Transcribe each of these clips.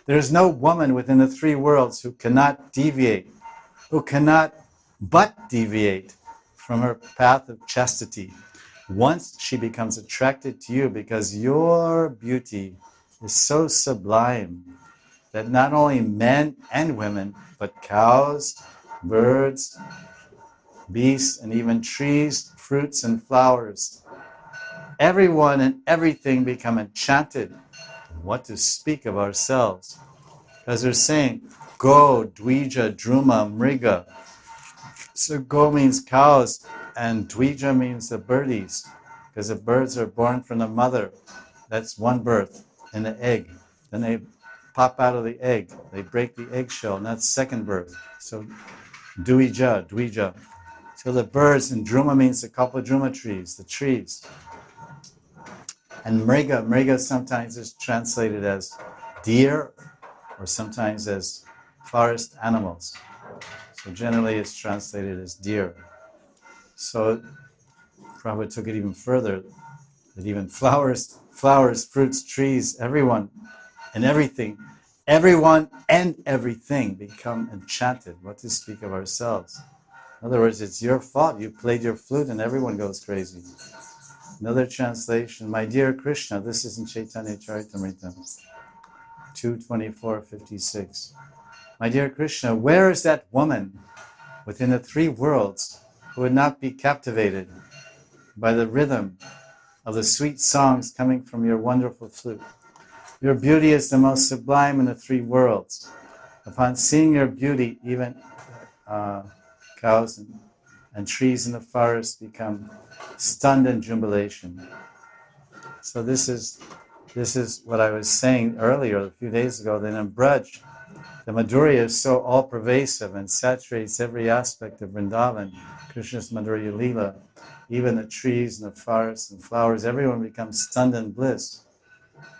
There is no woman within the three worlds who cannot deviate, who cannot but deviate from her path of chastity. Once she becomes attracted to you because your beauty is so sublime that not only men and women, but cows, birds, beasts, and even trees, fruits, and flowers, everyone and everything become enchanted. What to speak of ourselves? Because they're saying, Go, Dvija, Druma, Mriga. So Go means cows, and Dvija means the birdies, because the birds are born from the mother. That's one birth in the egg. Then they pop out of the egg. They break the eggshell, and that's second birth. So Dvija. So the birds, and Druma means the Kalpadruma trees, the trees. And Mriga sometimes is translated as deer, or sometimes as forest animals. So generally it's translated as deer. So Prabhupada took it even further, that even flowers, fruits, trees, everyone and everything become enchanted. What to speak of ourselves? In other words, it's your fault. You played your flute and everyone goes crazy. Another translation, my dear Krishna, this is in Chaitanya Charitamrita, 2:24-56. My dear Krishna, where is that woman within the three worlds who would not be captivated by the rhythm of the sweet songs coming from your wonderful flute? Your beauty is the most sublime in the three worlds. Upon seeing your beauty, even cows and trees in the forest become stunned in jubilation. So this is what I was saying earlier, a few days ago, that in Braj, the Madhurya is so all-pervasive and saturates every aspect of Vrindavan, Krishna's Madhurya Leela. Even the trees and the forests and flowers, everyone becomes stunned in bliss.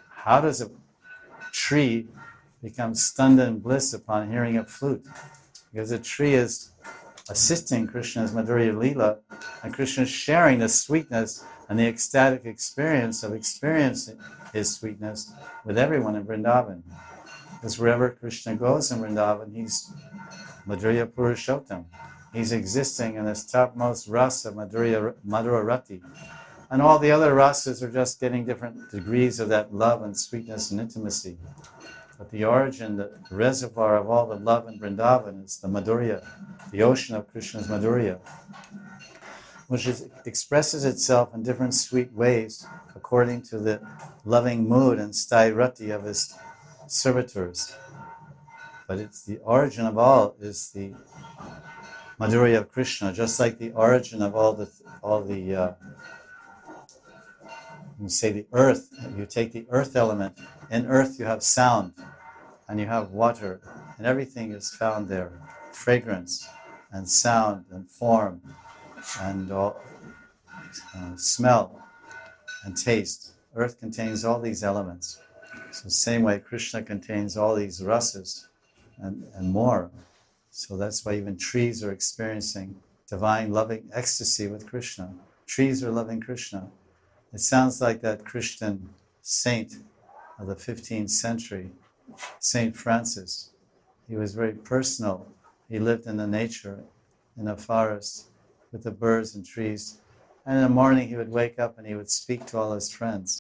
How does a tree become stunned in bliss upon hearing a flute? Because a tree is assisting Krishna's Madhurya Leela, and Krishna is sharing the sweetness and the ecstatic experience of experiencing his sweetness with everyone in Vrindavan. Because wherever Krishna goes in Vrindavan, he's Madhurya Purushottam. He's existing in this topmost rasa, Madhura Rati. And all the other rasas are just getting different degrees of that love and sweetness and intimacy. But the origin, the reservoir of all the love in Vrindavan is the Madhurya, the ocean of Krishna's Madhurya, which expresses itself in different sweet ways according to the loving mood and sthai-rati of his servitors. But it's the origin of all is the Madhurya of Krishna, just like the origin of you say the earth. You take the earth element. In earth you have sound, and you have water, and everything is found there. Fragrance, and sound, and form, and smell, and taste. Earth contains all these elements. So same way Krishna contains all these rasas and more. So that's why even trees are experiencing divine loving ecstasy with Krishna. Trees are loving Krishna. It sounds like that Christian saint of the 15th century, Saint Francis. He was very personal. He lived in the nature, in the forest, with the birds and trees. And in the morning he would wake up and he would speak to all his friends.